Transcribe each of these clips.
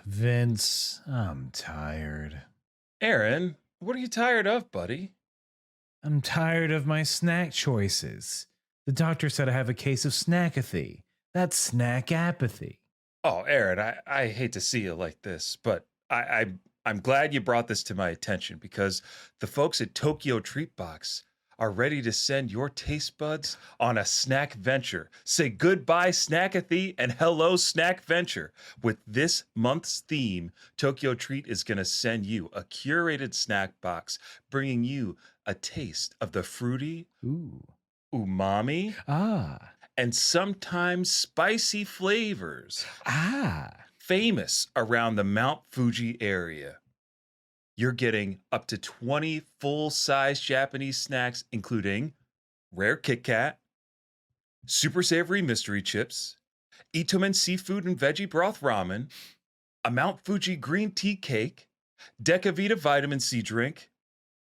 Vince, I'm tired. Aaron, what are you tired of, buddy? I'm tired of my snack choices. The doctor said I have a case of snackathy. That's snack apathy. Oh, Aaron, I hate to see you like this, but I'm glad you brought this to my attention because the folks at Tokyo Treat Box are ready to send your taste buds on a snack venture. Say goodbye, snackathy, and hello, snack venture. With this month's theme, Tokyo Treat is going to send you a curated snack box, bringing you a taste of the fruity, Ooh. umami, Ah. and sometimes spicy flavors Ah. famous around the Mount Fuji area. You're getting up to 20 full-size Japanese snacks, including rare Kit Kat, super savory mystery chips, Itomen seafood and veggie broth ramen, a Mount Fuji green tea cake, Decavita vitamin C drink,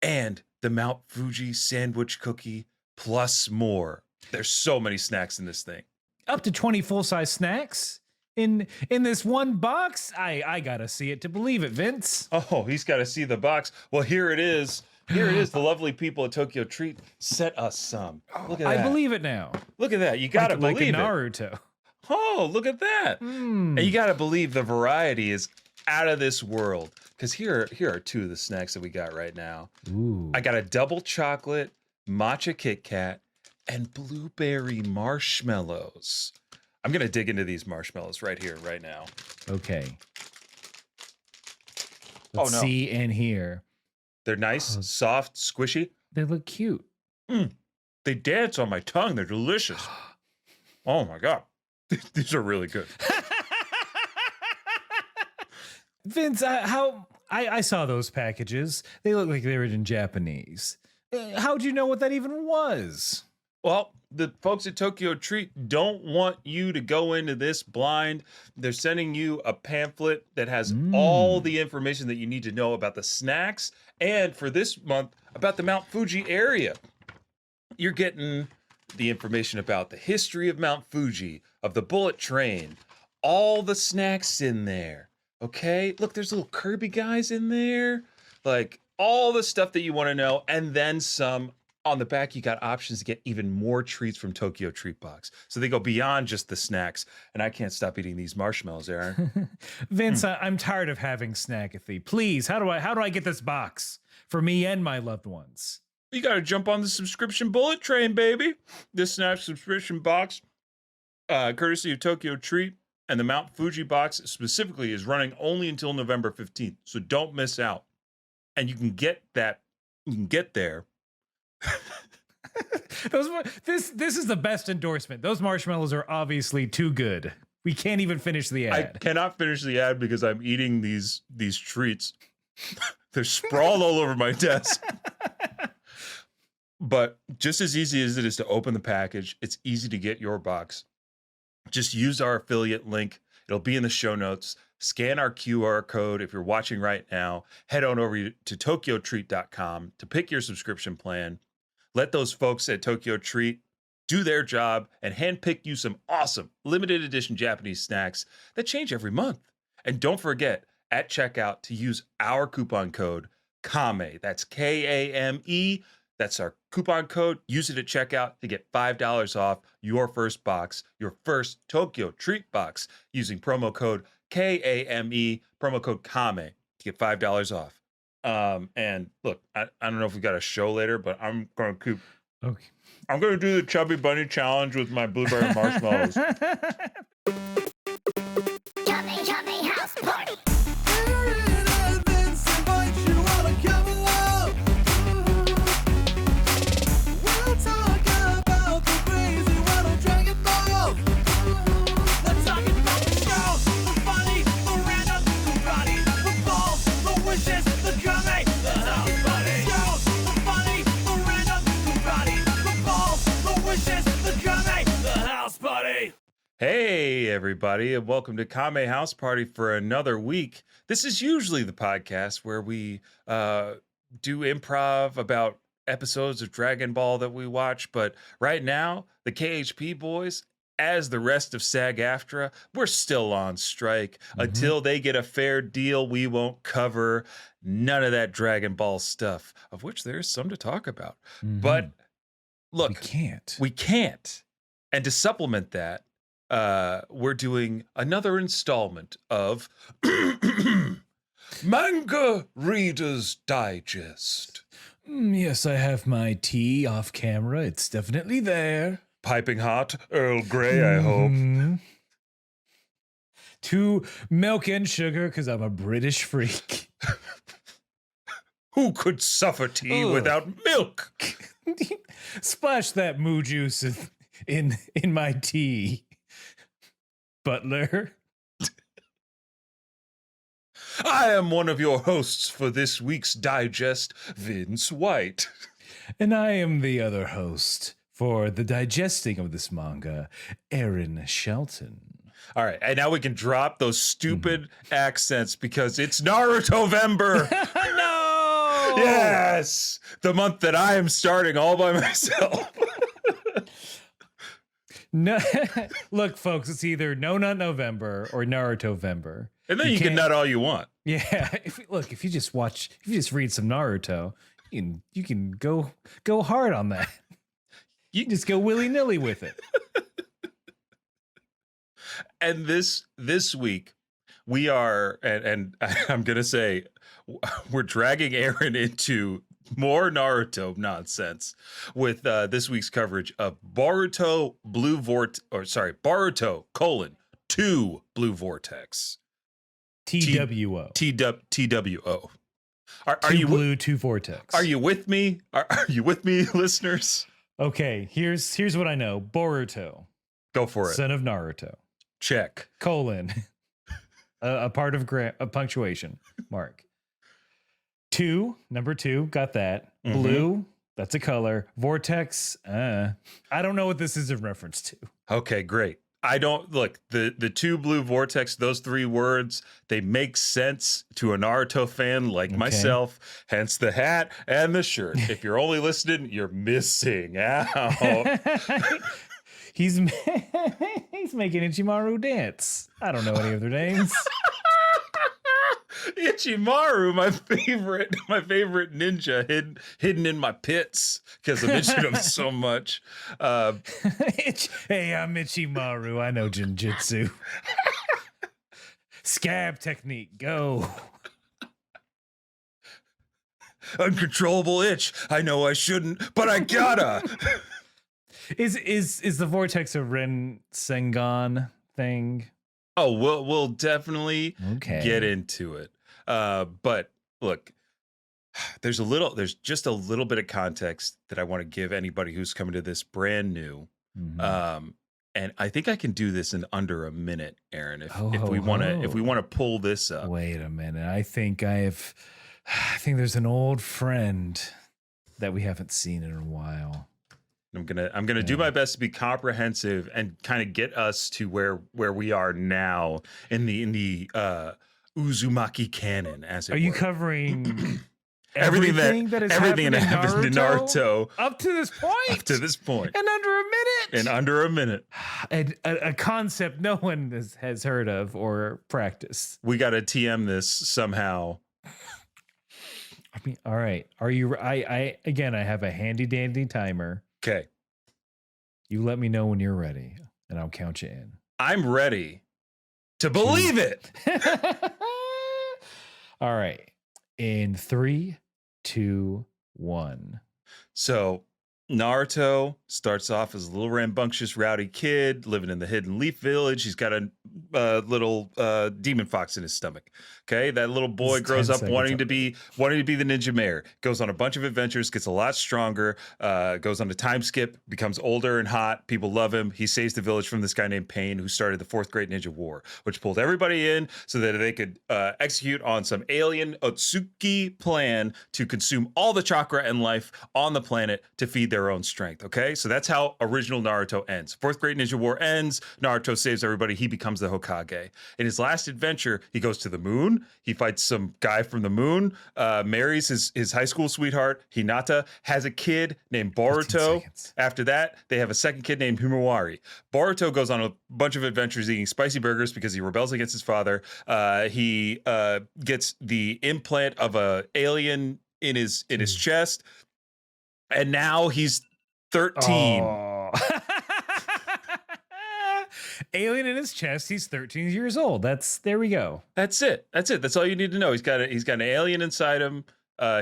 and the Mount Fuji sandwich cookie, plus more. There's so many snacks in this thing. Up to 20 full-size snacks? In this one box? I gotta see it to believe it, Vince. Oh, he's got to see the box. Well, here it is. Here it is. The lovely people at Tokyo Treat sent us some. Look at that. I believe it now. Look at that. You got to like believe a it. Naruto. Oh, look at that. And you got to believe the variety is out of this world. Because here are two of the snacks that we got right now. Ooh. I got a double chocolate matcha Kit Kat and blueberry marshmallows. I'm going to dig into these marshmallows right here, right now. Okay. Oh, Let's no. see and hear. They're nice, soft, squishy. They look cute. They dance on my tongue. They're delicious. Oh, my God. These are really good. Vince, I saw those packages. They look like they were in Japanese. How'd you know what that even was? Well, the folks at Tokyo Treat don't want you to go into this blind. They're sending you a pamphlet that has all the information that you need to know about the snacks and for this month about the Mount Fuji area. You're getting the information about the history of Mount Fuji, of the bullet train, all the snacks in there. Okay? Look, there's little Kirby guys in there. Like all the stuff that you want to know and then some. On the back, you got options to get even more treats from Tokyo Treat Box. So they go beyond just the snacks. And I can't stop eating these marshmallows, Aaron. Vince, I'm tired of having snackathy. Please, how do I get this box for me and my loved ones? You got to jump on the subscription bullet train, baby. This snack subscription box, courtesy of Tokyo Treat, and the Mount Fuji box specifically is running only until November 15th. So don't miss out. And you can get that. You can get there. This is the best endorsement. Those marshmallows are obviously too good. We can't even finish the ad. I cannot finish the ad because I'm eating these treats. They're sprawled all over my desk. But just as easy as it is to open the package, it's easy to get your box. Just use our affiliate link. It'll be in the show notes. Scan our QR code if you're watching right now. Head on over to tokyotreat.com to pick your subscription plan. Let those folks at Tokyo Treat do their job and handpick you some awesome limited edition Japanese snacks that change every month. And don't forget at checkout to use our coupon code KAME. That's KAME. That's our coupon code. Use it at checkout to get $5 off your first box, your first Tokyo Treat box using promo code KAME, promo code KAME to get $5 off. And look, I don't know if we got a show later, but I'm going to keep. Okay. I'm going to do the Chubby Bunny challenge with my blueberry marshmallows. Chubby house party. Hey, everybody, and welcome to Kame House Party for another week. This is usually the podcast where we do improv about episodes of Dragon Ball that we watch, but right now, the KHP boys as the rest of SAG-AFTRA, we're still on strike. Until they get a fair deal, we won't cover none of that Dragon Ball stuff, of which there's some to talk about. But look, we can't. And to supplement that, we're doing another installment of Manga Reader's Digest. Yes, I have my tea off camera. It's definitely there. Piping hot, Earl Grey, I hope. 2 milk and sugar, because I'm a British freak. Who could suffer tea without milk? Splash that moo juice in my tea, Butler. I am one of your hosts for this week's digest, Vince White. And I am the other host for the digesting of this manga, Aaron Shelton. All right, and now we can drop those stupid accents because it's Narutovember. No! Yes! The month that I am starting all by myself. No, look, folks, it's either No Nut November or Narutovember. And then you can nut all you want. Yeah, if you just read some Naruto, you can go hard on that. You can just go willy-nilly with it. And this week we are, and I'm gonna say, we're dragging Aaron into more Naruto nonsense with this week's coverage of Boruto Boruto : 2 Blue Vortex. TWO. TWO. Are Two you blue, 2 vortex? Are you with me? Are you with me, listeners? Okay, here's what I know. Boruto. Go for it. Son of Naruto. Check. : a part of a punctuation mark. 2, number 2, got that. Blue, that's a color. Vortex, I don't know what this is in reference to. Okay, great. I don't look, the 2 blue vortex, those 3 words, they make sense to a Naruto fan like myself, hence the hat and the shirt. If you're only listening, you're missing out. He's making Ichimaru dance. I don't know any of their names. Ichimaru, my favorite ninja, hidden in my pits because I'm itching him so much. Hey, I'm Ichimaru. I know Jinjutsu. Scab technique, go. Uncontrollable itch. I know I shouldn't, but I gotta. Is the vortex a Ren Sengon thing? Oh, we'll definitely get into it. But look, there's just a little bit of context that I want to give anybody who's coming to this brand new. And I think I can do this in under a minute, Aaron, if we want to pull this up. Wait a minute. I think there's an old friend that we haven't seen in a while. I'm gonna do my best to be comprehensive and kind of get us to where we are now in the Uzumaki canon, as it were. Are you covering everything that happened in Naruto up to this point? Up to this point, in under a minute. In under a minute, and a concept no one has heard of or practiced. We got to TM this somehow. I mean, all right. Are you? I have a handy dandy timer. Okay. You let me know when you're ready, and I'll count you in. I'm ready to believe it. All right. In 3, 2, 1. So Naruto starts off as a little rambunctious, rowdy kid living in the Hidden Leaf Village. He's got a little demon fox in his stomach. Okay, that little boy grows up wanting to be the ninja mayor. Goes on a bunch of adventures, gets a lot stronger. Goes on a time skip, becomes older and hot. People love him. He saves the village from this guy named Pain, who started the 4th Great Ninja War, which pulled everybody in so that they could execute on some alien Otsuki plan to consume all the chakra and life on the planet to feed their own strength. Okay, so that's how original Naruto ends. 4th Great Ninja War ends. Naruto saves everybody. He becomes becomes the Hokage. In his last adventure, he goes to the moon. He fights some guy from the moon, marries his high school sweetheart, Hinata, has a kid named 15 Boruto. seconds. After that, they have a second kid named Himawari. Boruto goes on a bunch of adventures eating spicy burgers because he rebels against his father. He gets the implant of a alien in his chest, and now he's 13. Oh. Alien in his chest. He's 13 years old. There we go. That's it. That's all you need to know. He's got an alien inside him.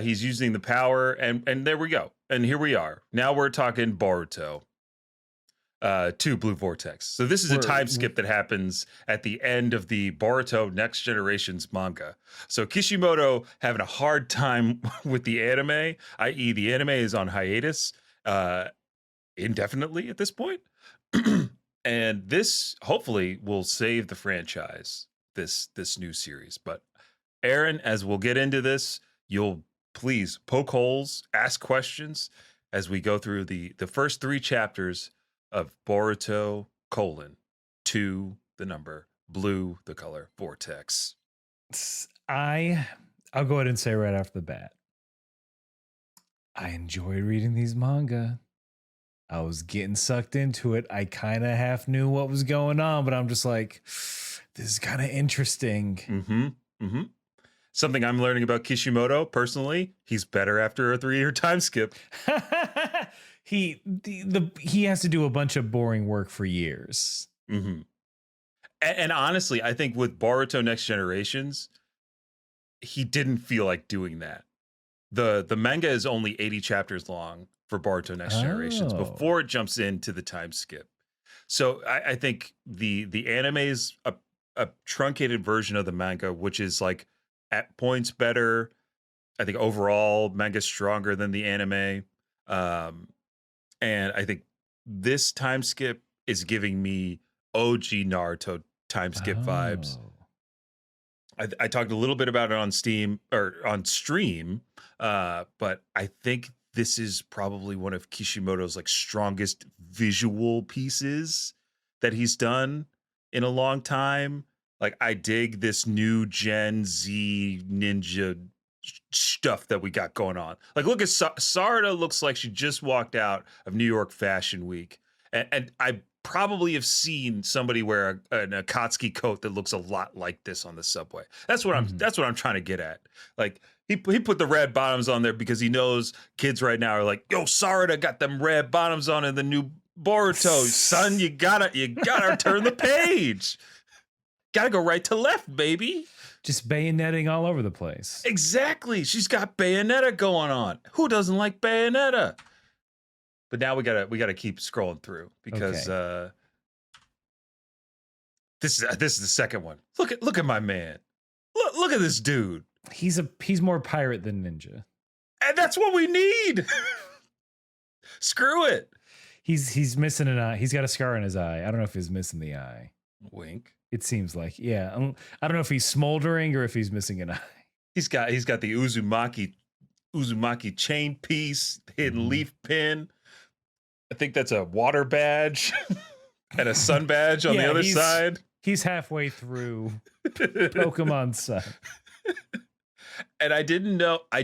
He's using the power, and there we go. And here we are. Now we're talking Boruto. To Blue Vortex. So this is a time skip that happens at the end of the Boruto Next Generations manga. So Kishimoto having a hard time with the anime, i.e. the anime is on hiatus indefinitely at this point. And this hopefully will save the franchise, this new series. But Aaron, as we'll get into this, you'll please poke holes, ask questions as we go through the first 3 chapters of Boruto : to the number Blue, the color Vortex. I'll go ahead and say right off the bat, I enjoyed reading these manga. I was getting sucked into it. I kind of half knew what was going on, but I'm just like, this is kind of interesting. Something I'm learning about Kishimoto personally, he's better after a 3-year time skip. He has to do a bunch of boring work for years. And honestly, I think with Boruto Next Generations, he didn't feel like doing that. The manga is only 80 chapters long for Boruto Next Generations before it jumps into the time skip. So I think the anime is a truncated version of the manga, which is like at points better. I think overall manga's stronger than the anime. And I think this time skip is giving me OG Naruto time skip vibes. I talked a little bit about it on Steam or on stream, but I think this is probably one of Kishimoto's like strongest visual pieces that he's done in a long time. Like I dig this new Gen Z ninja stuff that we got going on. Like look at Sarada, looks like she just walked out of New York Fashion Week, and I probably have seen somebody wear an Akatsuki coat that looks a lot like this on the subway. That's what I'm trying to get at. Like he put the red bottoms on there because he knows kids right now are like, yo, Sarada got them red bottoms on in the new Boruto. Son, you gotta turn the page. Gotta go right to left, baby. Just bayoneting all over the place. Exactly. She's got Bayonetta going on. Who doesn't like Bayonetta? But now we gotta keep scrolling through because this is the second one. Look at my man. Look at this dude. He's more pirate than ninja. And that's what we need. Screw it. He's missing an eye. He's got a scar on his eye. I don't know if he's missing the eye. Wink. It seems like, yeah. I don't know if he's smoldering or if he's missing an eye. He's got the Uzumaki chain piece, hidden leaf pin. I think that's a water badge and a sun badge on the other side. He's halfway through Pokemon Sun. And I didn't know a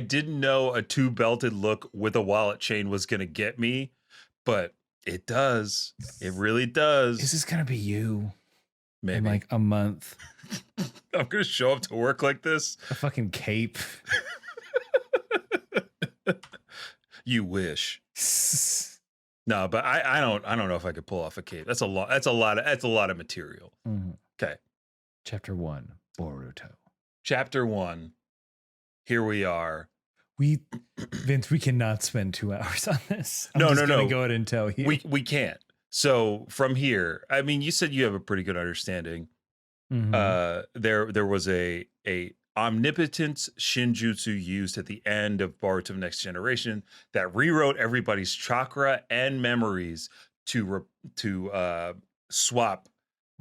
2-belted look with a wallet chain was gonna get me, but it does. It really does. Is this gonna be you? Maybe in like a month. I'm gonna show up to work like this. A fucking cape. You wish. No, but I don't know if I could pull off a cape. That's a lot of material. Okay. Chapter 1, Boruto. Chapter 1. Here we are. Vince, we cannot spend 2 hours on this. I'm no. Gonna go ahead and tell you. We can't. So from here, I mean, you said you have a pretty good understanding. There was a omnipotence shinjutsu used at the end of Boruto Next Generation that rewrote everybody's chakra and memories to swap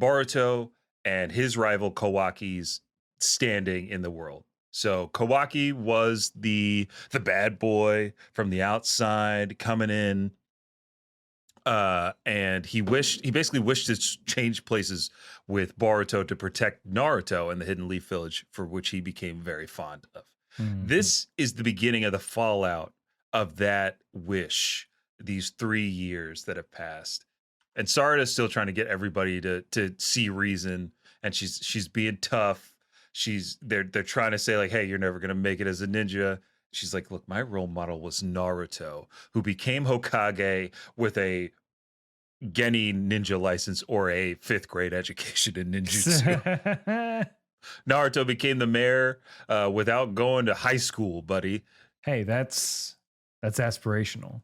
Boruto and his rival Kawaki's standing in the world. So Kawaki was the bad boy from the outside coming in And he basically wished to change places with Boruto to protect Naruto and the Hidden Leaf Village, for which he became very fond of. Mhm. This is the beginning of the fallout of that wish, these 3 years that have passed. And Sarada's still trying to get everybody to see reason, and she's being tough. They're trying to say like, hey, you're never gonna make it as a ninja. She's like, look, my role model was Naruto, who became Hokage with a Geni ninja license or a 5th grade education in ninjutsu. Naruto became the mayor without going to high school, buddy. Hey, that's aspirational.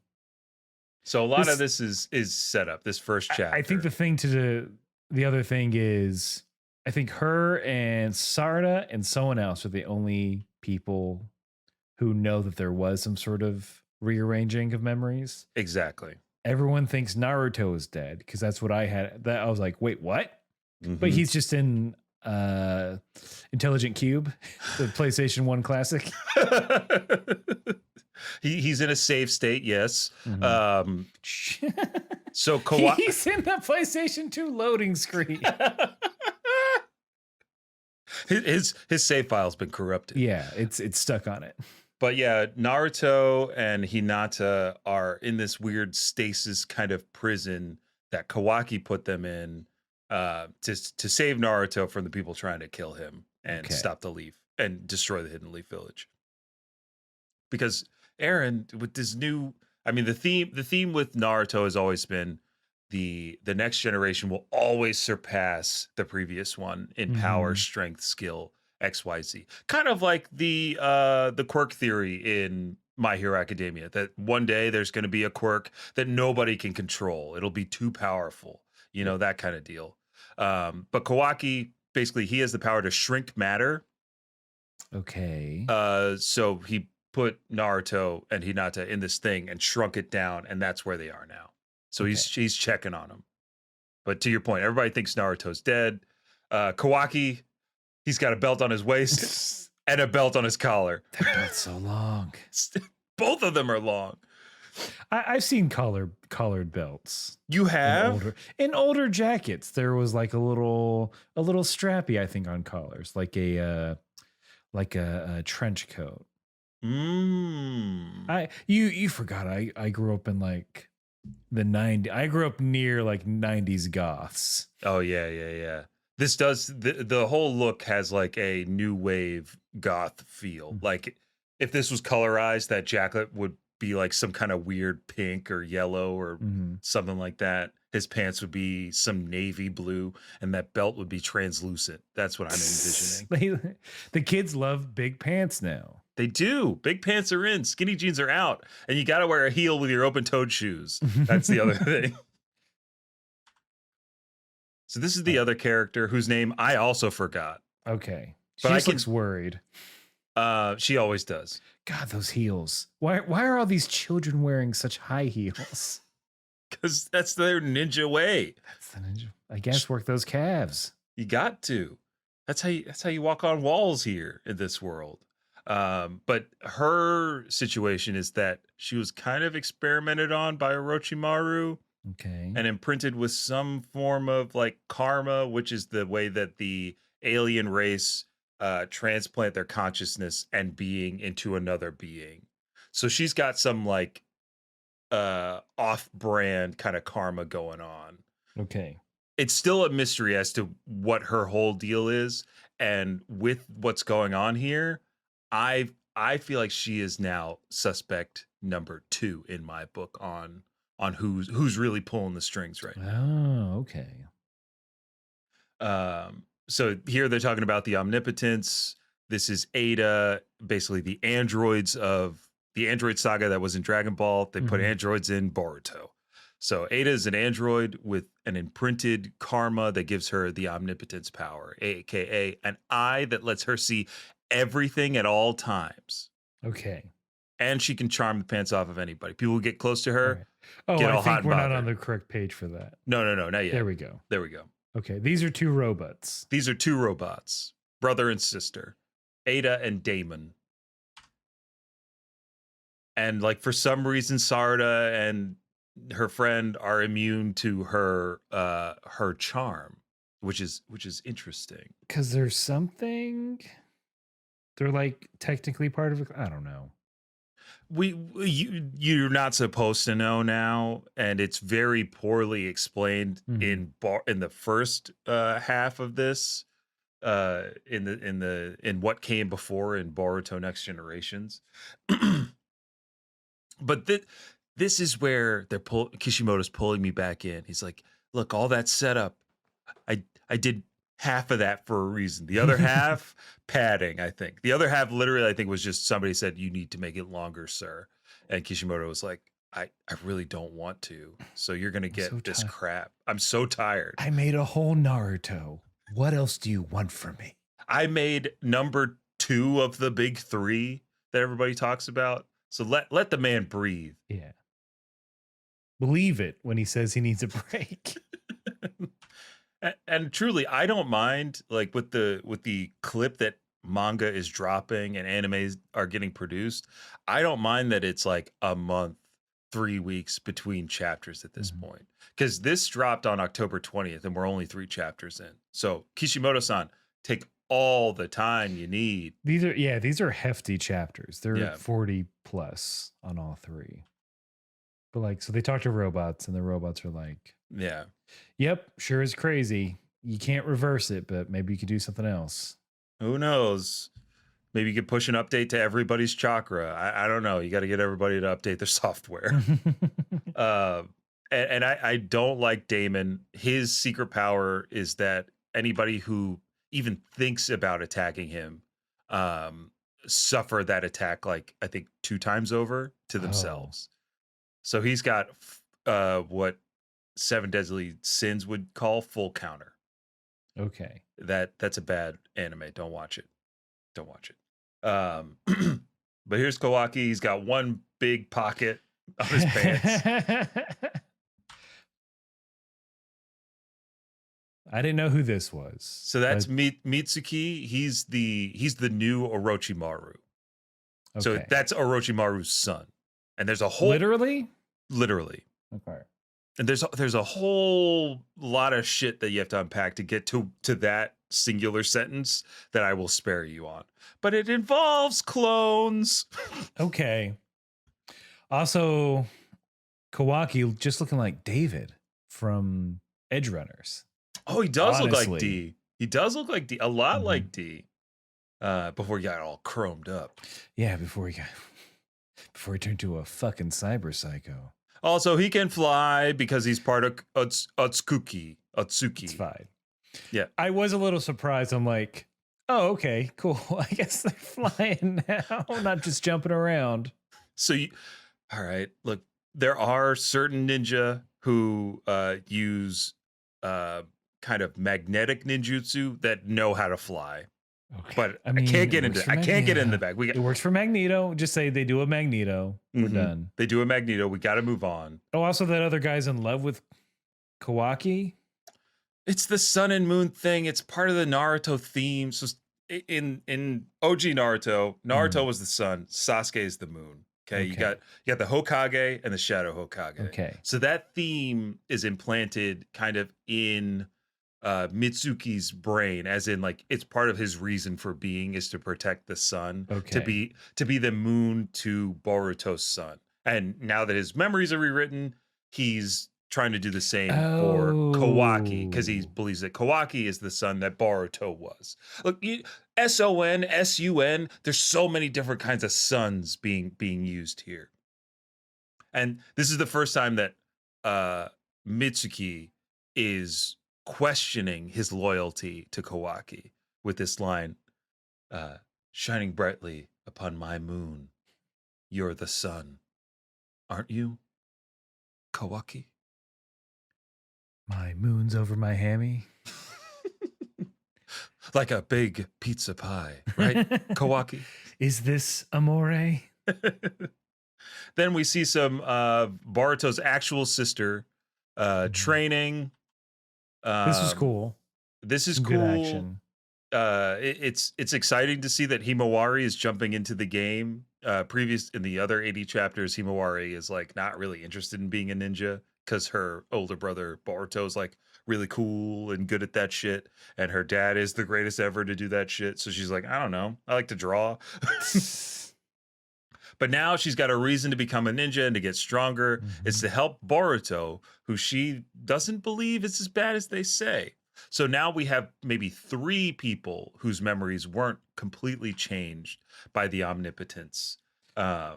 So a lot of this is set up, this first chapter. I think the other thing is, I think her and Sarada and someone else are the only people who know that there was some sort of rearranging of memories. Exactly. Everyone thinks Naruto is dead because that's what I had. That I was like, wait, what? Mm-hmm. But he's just in Intelligent Cube, the PlayStation 1 classic. He's in a safe state, yes. Mhm. So Kawhi, He's in the PlayStation 2 loading screen. his save file's been corrupted. Yeah, it's stuck on it. But yeah, Naruto and Hinata are in this weird stasis kind of prison that Kawaki put them in to save Naruto from the people trying to kill him and stop the leaf and destroy the Hidden Leaf Village. Because Aaron, with this new, I mean, the theme with Naruto has always been the next generation will always surpass the previous one in power, strength, skill, XYZ. Kind of like the quirk theory in My Hero Academia, that one day there's going to be a quirk that nobody can control. It'll be too powerful, that kind of deal. But Kawaki, basically, he has the power to shrink matter. Okay. So he put Naruto and Hinata in this thing and shrunk it down, and that's where they are now. So he's checking on them. But to your point, everybody thinks Naruto's dead. Kawaki, he's got a belt on his waist and a belt on his collar. That belt's so long. Both of them are long. I've seen collared belts. You have? In older jackets, there was like a little strappy, I think, on collars, like a trench coat. You forgot I grew up in like the 90s. I grew up near like 90s goths. Oh yeah. This does the whole look has like a new wave goth feel. Like if this was colorized, that jacket would be like some kind of weird pink or yellow or something like that. His pants would be some navy blue, and that belt would be translucent. That's what I'm envisioning. The kids love big pants now. They do. Big pants are in, skinny jeans are out, and you got to wear a heel with your open-toed shoes. That's the other thing. So this is the other character whose name I also forgot. Okay. But She just looks worried. She always does. God, those heels. Why are all these children wearing such high heels? Because that's their ninja way. That's the ninja. I guess work those calves. You got to. That's how you walk on walls here in this world. But her situation is that she was kind of experimented on by Orochimaru. Okay. And imprinted with some form of like karma, which is the way that the alien race transplant their consciousness and being into another being. So she's got some like off-brand kind of karma going on. Okay. It's still a mystery as to what her whole deal is. And with what's going on here, I feel like she is now suspect number 2 in my book on who's really pulling the strings right now. Oh, okay. So here they're talking about the omnipotence. This is Ada, basically the android saga that was in Dragon Ball. They put androids in Boruto. So Ada is an android with an imprinted karma that gives her the omnipotence power, aka an eye that lets her see everything at all times. Okay. And she can charm the pants off of anybody. People who get close to her. Right. Oh, get all I hot think and we're not bothered. on the correct page for that. No, not yet. There we go. There we go. Okay, these are 2 robots. These are 2 robots, brother and sister, Ada and Damon. And like for some reason, Sarada and her friend are immune to her her charm, which is interesting. Because there's something. They're like technically part of it. I don't know. You're not supposed to know now, and it's very poorly explained in the first half of this, in what came before in Boruto Next Generations. But this is where Kishimoto's pulling me back in. He's like, look, all that setup, I did half of that for a reason. The other half, padding, I think. The other half, literally, I think, was just somebody said, you need to make it longer, sir. And Kishimoto was like, I really don't want to. So you're going to get this crap. I'm so tired. I made a whole Naruto. What else do you want from me? I made number 2 of the big 3 that everybody talks about. So let the man breathe. Yeah. Believe it when he says he needs a break. And truly, I don't mind, like, with the clip that manga is dropping and animes are getting produced. I don't mind that it's like a month, 3 weeks between chapters at this point, because this dropped on October 20th and we're only 3 chapters in. So Kishimoto-san, take all the time you need. These are hefty chapters. They're 40 plus on all 3. But like, so they talk to robots and the robots are like, yep, sure is crazy. You can't reverse it, but maybe you could do something else. Who knows? Maybe you could push an update to everybody's chakra. I don't know. You got to get everybody to update their software. And I don't like Damon. His secret power is that anybody who even thinks about attacking him suffer that attack, like, I think 2 times over to themselves. So he's got what 7 Deadly Sins would call full counter. Okay. That's a bad anime. Don't watch it. Don't watch it. But here's Kawaki. He's got one big pocket on his pants. I didn't know who this was. So that's Mitsuki. He's the new Orochimaru. Okay. So that's Orochimaru's son. And there's a whole literally. Okay. And there's a whole lot of shit that you have to unpack to get to that singular sentence that I will spare you on. But it involves clones. Okay. Also, Kawaki just looking like David from Edge Runners. Oh, he does look like D. He does look like D. A lot like D. Before he got all chromed up. Yeah, before he turned to a fucking cyber psycho. Also, he can fly because he's part of Atsuki. It's fine. Yeah. I was a little surprised. I'm like, oh, okay, cool. I guess they're flying now, not just jumping around. So, all right. Look, there are certain ninja who use kind of magnetic ninjutsu that know how to fly. Okay. But I can't get into. I can't get in the back. It works for Magneto. Just say they do a Magneto. We're done. They do a Magneto. We got to move on. Oh, also that other guy's in love with Kawaki. It's the sun and moon thing. It's part of the Naruto theme. So in OG Naruto was the sun. Sasuke is the moon. Okay, you got the Hokage and the Shadow Hokage. Okay, so that theme is implanted kind of in Mitsuki's brain, as in, like, it's part of his reason for being is to protect the sun, to be the moon to Boruto's sun. And now that his memories are rewritten, he's trying to do the same for Kawaki, because he believes that Kawaki is the son that Boruto was. Look, S-O-N, S-U-N, there's so many different kinds of sons being used here. And this is the first time that Mitsuki is questioning his loyalty to Kawaki with this line, shining brightly upon my moon, you're the sun, aren't you, Kawaki? My moon's over my hammy. Like a big pizza pie, right, Kawaki? Is this amore? Then we see some Boruto's actual sister training. This is cool. This is some cool. Good action. It's exciting to see that Himawari is jumping into the game previous in the other 80 chapters, Himawari is like not really interested in being a ninja because her older brother Boruto is like really cool and good at that shit, and her dad is the greatest ever to do that shit. So she's like, I don't know, I like to draw. But now she's got a reason to become a ninja and to get stronger. It's to help Boruto, who she doesn't believe is as bad as they say. So now we have maybe 3 people whose memories weren't completely changed by the omnipotence. Yeah,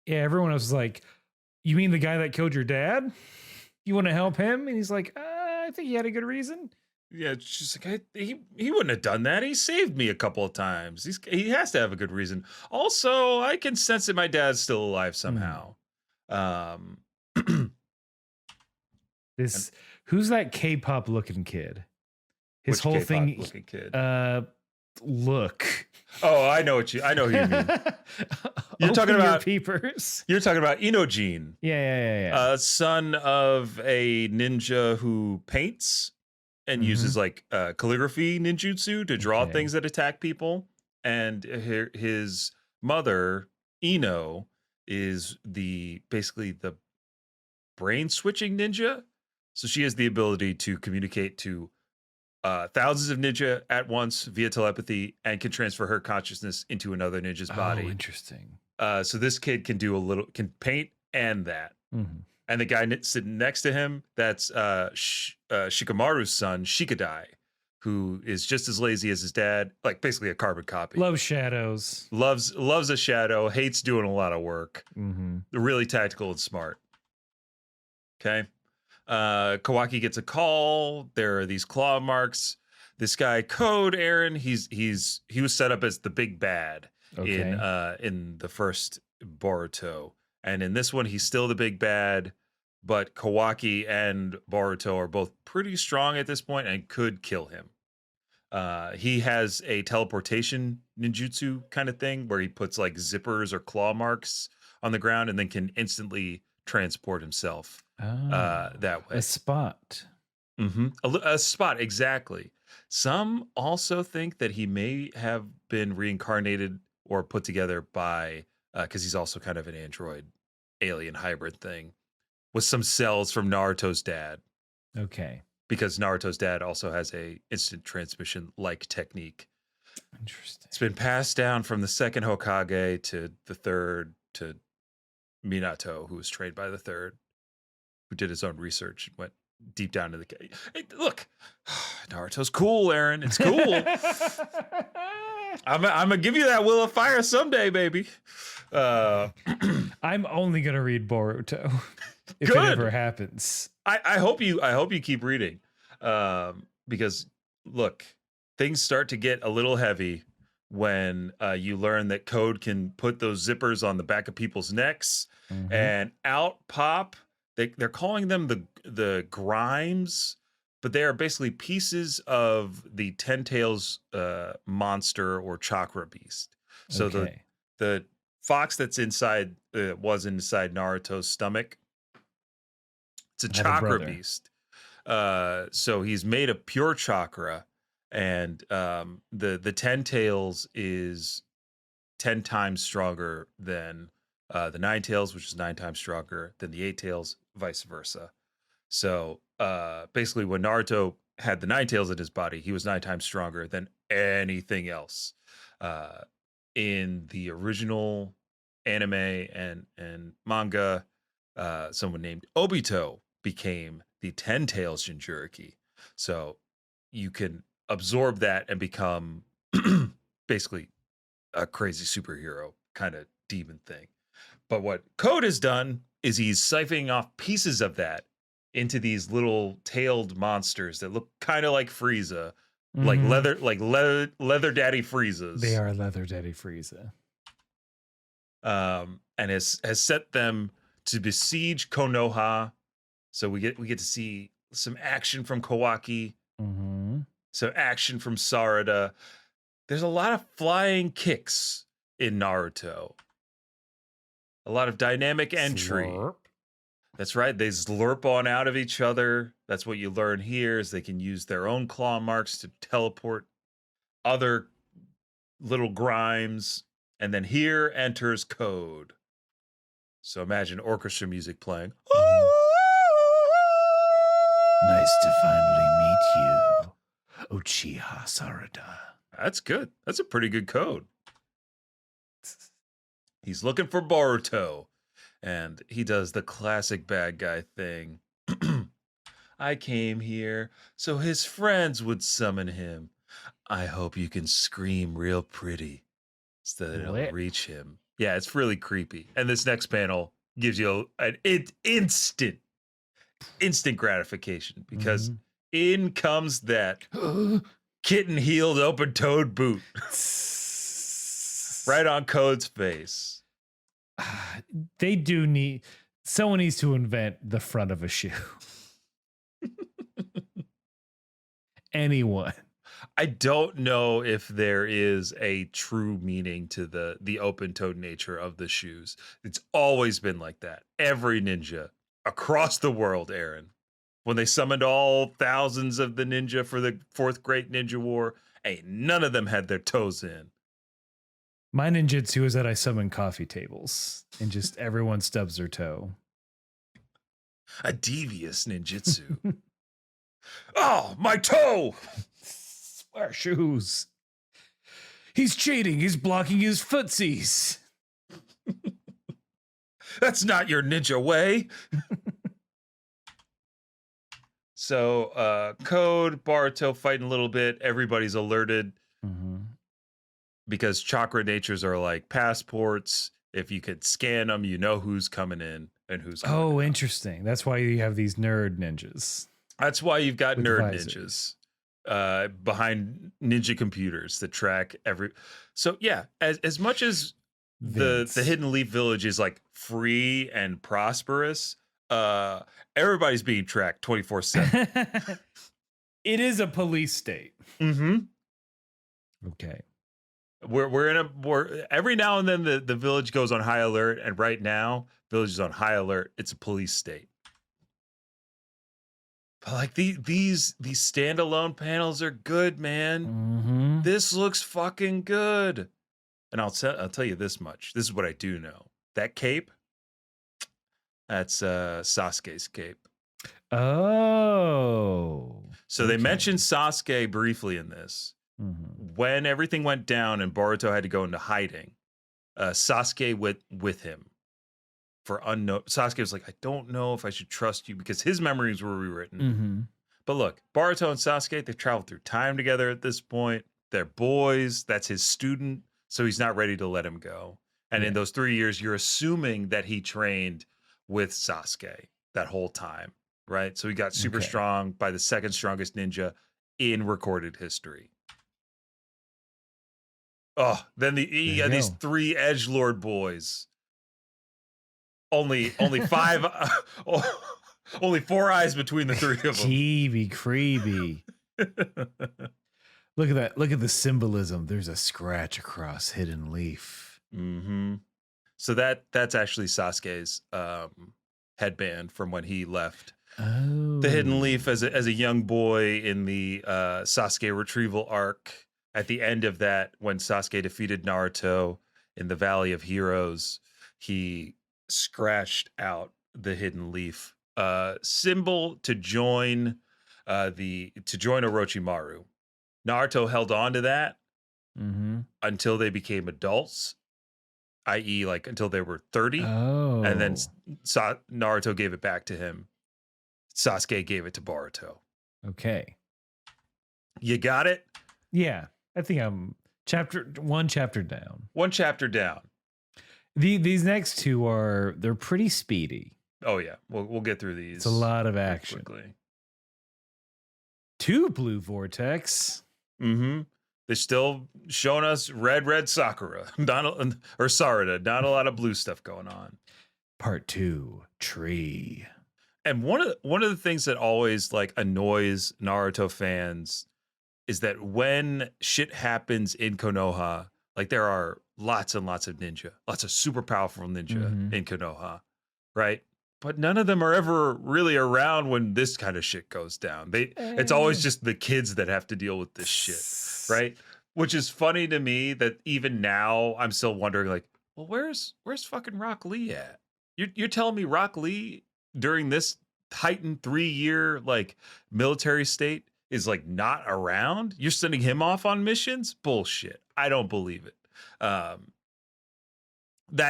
everyone was like, you mean the guy that killed your dad? You want to help him? And he's like, I think he had a good reason. Yeah, she's like, he wouldn't have done that. He saved me a couple of times. He has to have a good reason. Also, I can sense that my dad's still alive somehow. Who's that K-pop looking kid? His Which whole K-pop thing. looking kid? Look. Oh, I know who you mean. You're talking about peepers. You're talking about Inojin. Yeah. Son of a ninja who paints and uses like calligraphy ninjutsu to draw things that attack people. And his mother, Ino, is basically the brain switching ninja. So she has the ability to communicate to thousands of ninja at once via telepathy and can transfer her consciousness into another ninja's body. Oh, interesting. So this kid can can paint and that. And the guy sitting next to him, that's Shikamaru's son, Shikadai, who is just as lazy as his dad, like basically a carbon copy. Loves shadows. Loves a shadow, hates doing a lot of work. Really tactical and smart. Okay. Kawaki gets a call. There are these claw marks. This guy, Code, Aaron, he was set up as the big bad in the first Boruto. And in this one, he's still the big bad, but Kawaki and Boruto are both pretty strong at this point and could kill him. He has a teleportation ninjutsu kind of thing where he puts like zippers or claw marks on the ground and then can instantly transport himself that way. A spot. A spot, exactly. Some also think that he may have been reincarnated or put together by, because he's also kind of an android alien hybrid thing with some cells from Naruto's dad. Okay. Because Naruto's dad also has a instant transmission like technique. Interesting. It's been passed down from the second Hokage to the third to Minato, who was trained by the third, who did his own research and went deep down to the cave. Hey, look, Naruto's cool, Aaron. It's cool. I'm gonna give you that will of fire someday, baby. I'm only gonna read Boruto if Good. it ever happens. I hope you keep reading, because look, things start to get a little heavy when you learn that Code can put those zippers on the back of people's necks and out pop. They're calling them the grimes, but they are basically pieces of the Ten Tails monster or chakra beast. So the fox that's inside was inside Naruto's stomach. It's a chakra beast. So he's made of pure chakra, and the Ten Tails is 10 times stronger than the Nine Tails, which is 9 times stronger than the Eight Tails, vice versa. So basically, when Naruto had the Nine Tails in his body, he was 9 times stronger than anything else. In the original anime and manga, someone named Obito became the 10 Tails Jinchuriki. So you can absorb that and become basically a crazy superhero kind of demon thing. But what Code has done is he's siphoning off pieces of that into these little tailed monsters that look kind of like Frieza, like leather daddy Friezas. They are leather daddy Frieza. And has set them to besiege Konoha. So we get to see some action from Kawaki, some action from Sarada. There's a lot of flying kicks in Naruto. A lot of dynamic entry. Slurp. That's right. They slurp on out of each other. That's what you learn here is they can use their own claw marks to teleport other little grimes And then here enters Code. So imagine orchestra music playing. Nice to finally meet you, Uchiha Sarada. That's good. That's a pretty good code. He's looking for Boruto. And he does the classic bad guy thing. I came here so his friends would summon him. I hope you can scream real pretty so that it'll What? reach him. Yeah, it's really creepy. And this next panel gives you an instant gratification because in comes that kitten-heeled open-toed boot right on Code's face. They do need, someone needs to invent the front of a shoe. Anyone. I don't know if there is a true meaning to the open-toed nature of the shoes. It's always been like that. Every ninja across the world, Aaron, when they summoned all thousands of the ninja for the fourth great ninja war, none of them had their toes in. My ninjutsu is that I summon coffee tables and just everyone stubs their toe. A devious ninjutsu. Oh, my toe! Wear shoes. He's cheating. He's blocking his footsies. That's not your ninja way. So, Code, Boruto fighting a little bit. Everybody's alerted because chakra natures are like passports. If you could scan them, you know who's coming in and who's coming out. Interesting. That's why you have these nerd ninjas. That's why you've got With nerd visors. ninjas behind ninja computers that track every. So yeah, as much as the Hidden Leaf Village is like free and prosperous, everybody's being tracked 24/7. It is a police state. Mm-hmm. Okay. We're every now and then the village goes on high alert, and right now village is on high alert. It's a police state. But like these standalone panels are good, man. This looks fucking good. And I'll tell you this much. This is what I do know. That cape, that's Sasuke's cape. Oh. So they mentioned Sasuke briefly in this. When everything went down and Boruto had to go into hiding, Sasuke went with him for unknown. Sasuke was like, I don't know if I should trust you because his memories were rewritten. But look, Boruto and Sasuke, they've traveled through time together at this point. They're boys. That's his student. So he's not ready to let him go. And in those 3 years, you're assuming that he trained with Sasuke that whole time, right? So he got super strong by the second strongest ninja in recorded history. Oh, then he had these 3 edgelord boys. Only 5, only 4 eyes between the 3 of them. Chibi, creepy. Look at that. Look at the symbolism. There's a scratch across Hidden Leaf. So that's actually Sasuke's headband from when he left the Hidden Leaf as a young boy in the Sasuke retrieval arc. At the end of that, when Sasuke defeated Naruto in the Valley of Heroes, he scratched out the Hidden Leaf symbol to join Orochimaru. Naruto held on to that until they became adults, i.e., like until they were 30. And then Naruto gave it back to him. Sasuke gave it to Boruto. Okay. You got it? Yeah. I think I'm one chapter down. One chapter down. These next 2 they're pretty speedy. Oh yeah, we'll get through these. It's a lot of action. Quickly. 2 Blue Vortex. They're still showing us red Sakura, Sarada. Not a lot of blue stuff going on. Part 2, Tree. And one of the things that always like annoys Naruto fans is that when shit happens in Konoha, like there are lots and lots of ninja, lots of super powerful ninja in Konoha, right? But none of them are ever really around when this kind of shit goes down. It's always just the kids that have to deal with this shit, right? which is funny to me that even now I'm still wondering, like, well, where's fucking Rock Lee at? You're telling me Rock Lee during this heightened 3-year like military state is like not around? You're sending him off on missions? Bullshit. I don't believe it. That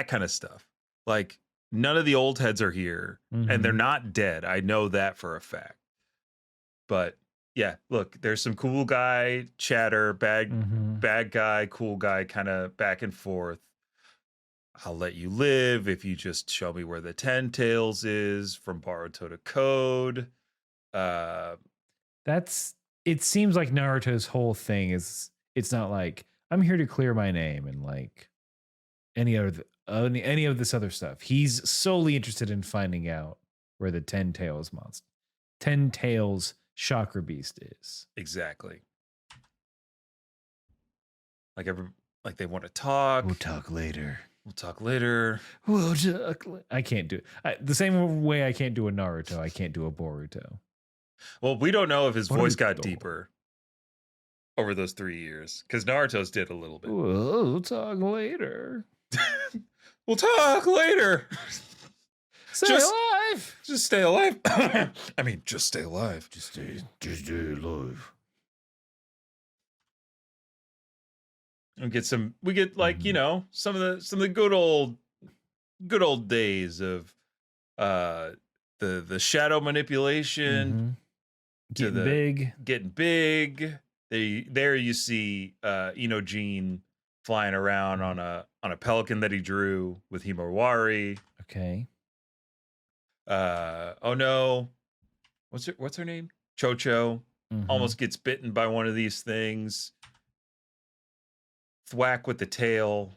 kind of stuff. Like, none of the old heads are here, and they're not dead. I know that for a fact. But yeah, look, there's some cool guy chatter, bad guy, cool guy, kind of back and forth. I'll let you live if you just show me where the 10 tails is from Boruto to Code. It seems like Naruto's whole thing is, it's not like I'm here to clear my name and like any of this other stuff. He's solely interested in finding out where the 10 tails chakra beast is. Exactly. Like they want to talk. We'll talk later. I can't do it. The same way I can't do a Naruto, I can't do a Boruto. Well, we don't know if his voice got deeper over those 3 years, because Naruto's did a little bit. We'll talk later. We'll talk later. Stay alive. Just stay alive. I mean, just stay alive. Just stay alive. We get like, you know, some of the good old days of the shadow manipulation, getting big. There you see Inojin flying around on a pelican that he drew with Himawari. Okay. Oh no, what's her name? Chocho almost gets bitten by one of these things. Thwack with the tail.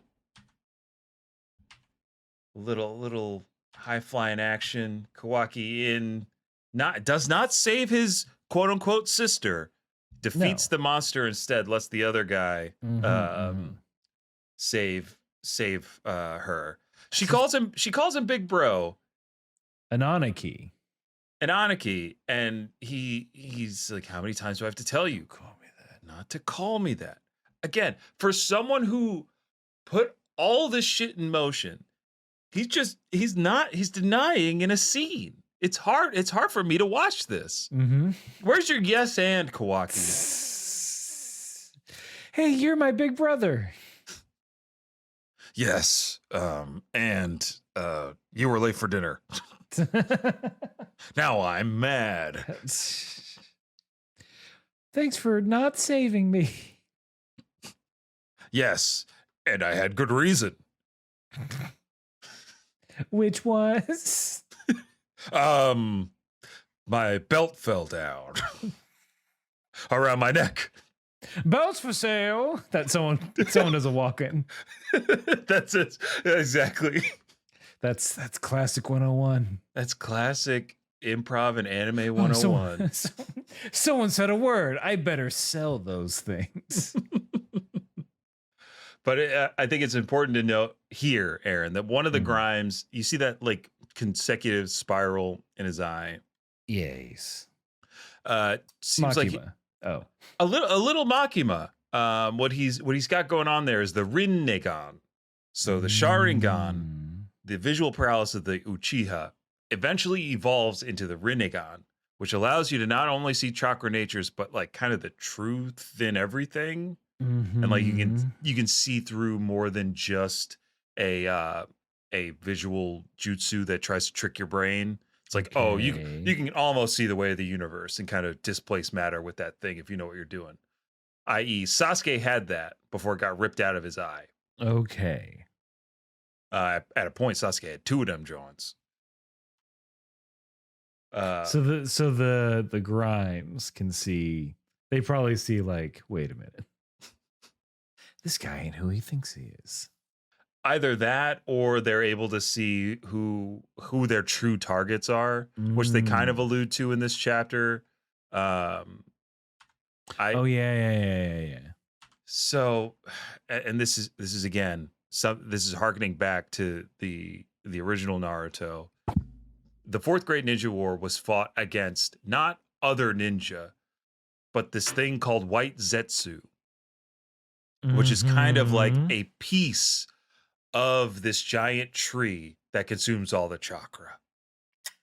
Little high flying action. Kawaki does not save his quote unquote sister. Defeats the monster instead. Lets the other guy save her. She calls him Big Bro. Ananaki. And he's like, how many times do I have to tell you? Call me that. Not to call me that. Again, for someone who put all this shit in motion, he's denying in a scene. It's hard for me to watch this. Where's your yes and, Kawaki? Hey, you're my big brother. Yes. And you were late for dinner. Now I'm mad. Thanks for not saving me. Yes, and I had good reason. Which was? My belt fell down around my neck. Belts for sale. That someone does a walk in. That's it. Exactly. That's classic 101. That's classic improv and anime 101. Someone said a word. I better sell those things. But I think it's important to note here, Aaron, that one of the Grimes, you see that like consecutive spiral in his eye. Yes. Seems Makima. Like a little Makima. What he's got going on there is the Rinnegan. So the Sharingan, the visual paralysis of the Uchiha, eventually evolves into the Rinnegan, which allows you to not only see chakra natures, but like kind of the truth in everything. And like you can see through more than just a visual jutsu that tries to trick your brain. It's like, oh, you can almost see the way of the universe and kind of displace matter with that thing if you know what you're doing. I.e., Sasuke had that before it got ripped out of his eye. Okay. At a point, Sasuke had 2 of them joints. So the Grimes can see. They probably see like, wait a minute. This guy ain't who he thinks he is. Either that, or they're able to see who their true targets are, which they kind of allude to in this chapter. Yeah. So, and this is again, this is harkening back to the original Naruto. The 4th Great Ninja War was fought against not other ninja, but this thing called White Zetsu. which is kind of like Mhm. a piece of this giant tree that consumes all the chakra.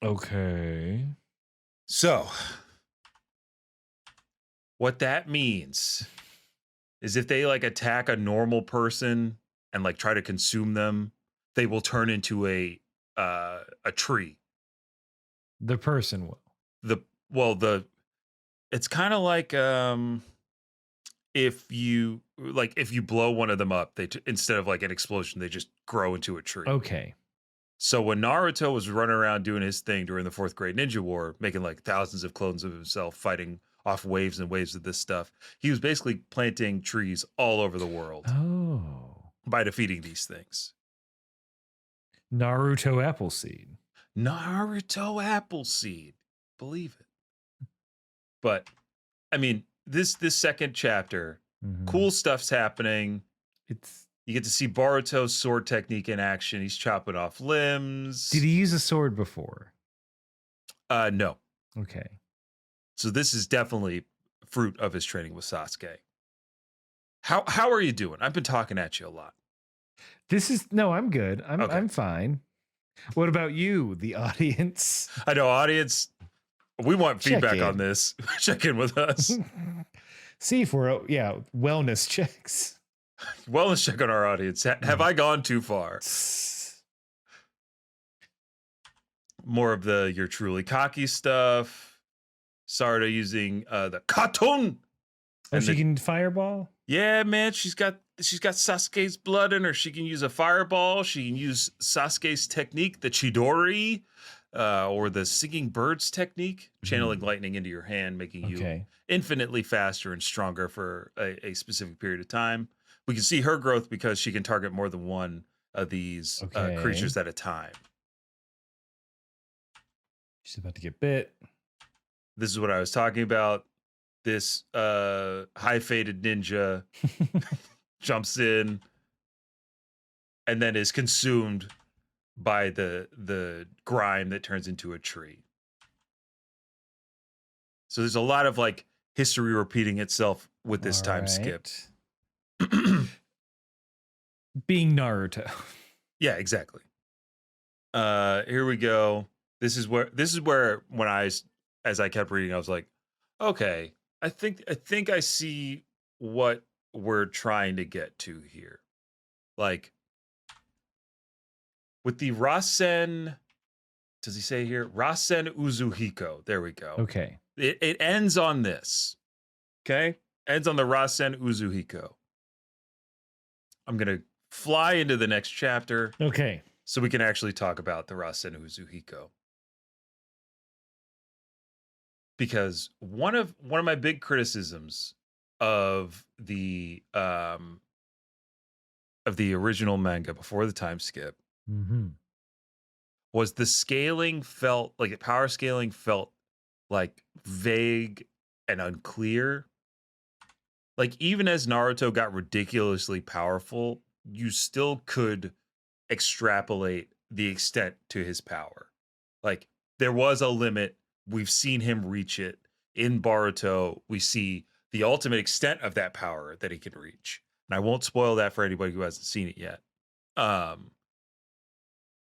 Okay. So, what that means is if they like attack a normal person and like try to consume them, they will turn into a tree. The person will. The it's kind of like if you blow one of them up, instead of like an explosion, they just grow into a tree. Okay. So when Naruto was running around doing his thing during the 4th grade ninja war, making like thousands of clones of himself, fighting off waves and waves of this stuff, he was basically planting trees all over the world Oh. by defeating these things. Naruto Appleseed. Naruto Appleseed, believe it. But I mean, this second chapter, Mhm. cool stuff's happening. It's. You get to see Boruto's sword technique in action. He's chopping off limbs. Did he use a sword before? No. Okay. So this is definitely fruit of his training with Sasuke. How are you doing? I've been talking at you a lot. I'm good. Okay. I'm fine. What about you, the audience? I know, audience. We want Check feedback in. on this. Check in with us. See if we're wellness checks. Wellness check on our audience. Have I gone too far? More of the you're truly cocky stuff. Sarda using the katon. Oh, she can fireball? Yeah, man, she's got Sasuke's blood in her. She can use a fireball. She can use Sasuke's technique, the Chidori, or the singing birds technique, channeling lightning into your hand, making you infinitely faster and stronger for a specific period of time. We can see her growth because she can target more than one of these creatures at a time. She's about to get bit. This is what I was talking about. This high faded ninja jumps in and then is consumed by the grime that turns into a tree. So there's a lot of like history repeating itself with this time skip. Being Naruto. Yeah, exactly. Here we go. This is where when as I kept reading, I was like, okay, I think I see what we're trying to get to here. Like with the Rasen, does he say here? Rasen Uzuhiko. There we go. Okay. It ends on this. Okay? Ends on the Rasen Uzuhiko. I'm going to fly into the next chapter. Okay. So we can actually talk about the Rasen Uzuhiko. Because one of my big criticisms of the original manga before the time skip was the scaling felt like the power scaling felt like vague and unclear. Like even as Naruto got ridiculously powerful, you still could extrapolate the extent to his power. Like there was a limit. We've seen him reach it. In Boruto, we see the ultimate extent of that power that he can reach. And I won't spoil that for anybody who hasn't seen it yet.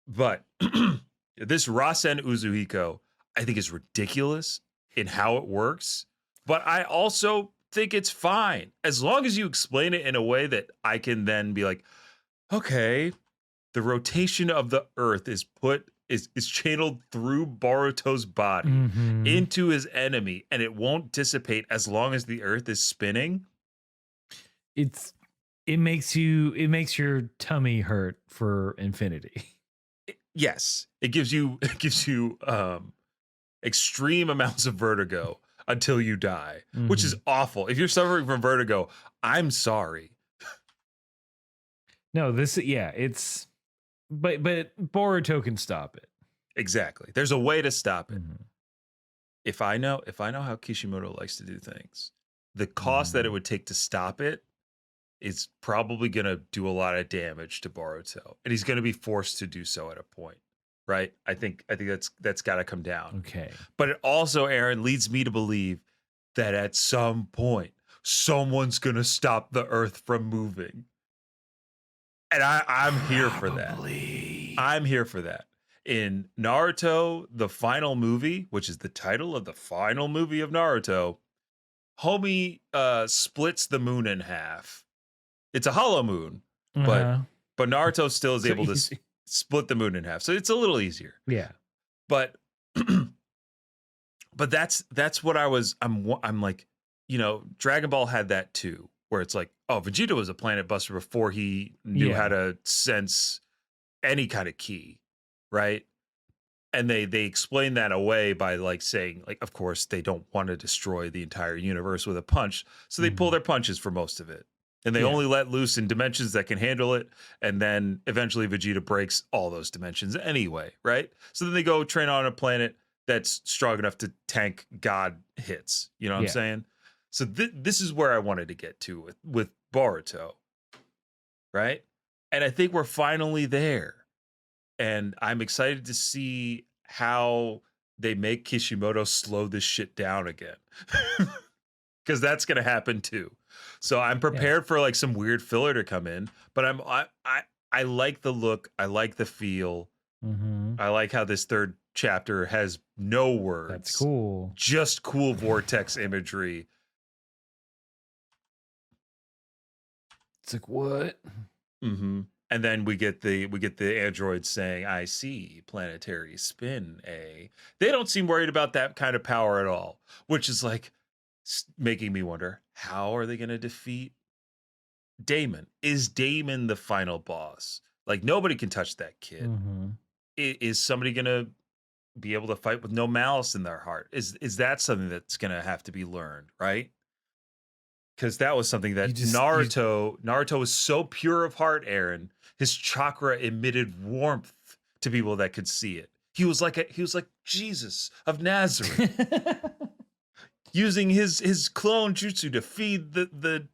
But this Rasen Uzuhiko, I think is ridiculous in how it works. But I also think it's fine. As long as you explain it in a way that I can then be like, okay, the rotation of the earth is channeled through Boruto's body into his enemy, and it won't dissipate as long as the earth is spinning. It makes your tummy hurt for infinity. Yes, it gives you extreme amounts of vertigo until you die, which is awful. If you're suffering from vertigo, I'm sorry. No, it's but Boruto can stop it. Exactly. There's a way to stop it. If I know how Kishimoto likes to do things, the cost that it would take to stop it is probably going to do a lot of damage to Boruto, and he's going to be forced to do so at a point, right? I think that's got to come down. Okay. But it also, Aaron, leads me to believe that at some point, someone's gonna stop the Earth from moving. And I'm here for that. I'm here for that. In Naruto, the final movie, which is the title of the final movie of Naruto, homie splits the moon in half. It's a hollow moon, but Naruto still is able to split the moon in half. So it's a little easier. Yeah. But but that's what I'm like, you know, Dragon Ball had that too, where it's like, oh, Vegeta was a planet buster before he knew how to sense any kind of ki, right? And they explain that away by like saying, like, of course they don't want to destroy the entire universe with a punch, so they pull their punches for most of it, and they only let loose in dimensions that can handle it, and then eventually Vegeta breaks all those dimensions anyway, right? So then they go train on a planet that's strong enough to tank God hits. You know what I'm saying? So this is where I wanted to get to with Boruto, right? And I think we're finally there. And I'm excited to see how they make Kishimoto slow this shit down again. Because that's going to happen too. So I'm prepared for like some weird filler to come in, but I like the look. I like the feel. I like how this third chapter has no words. That's cool. Just cool vortex imagery. It's like, what? And then we get the android saying, "I see planetary spin, eh?" They don't seem worried about that kind of power at all, which is like making me wonder, how are they going to defeat Damon? Is Damon the final boss? Like, nobody can touch that kid. Is somebody going to be able to fight with no malice in their heart? Is that something that's going to have to be learned, right? Because that was something that Naruto was so pure of heart, Aaron. His chakra emitted warmth to people that could see it. He was like Jesus of Nazareth, using his clone jutsu to feed the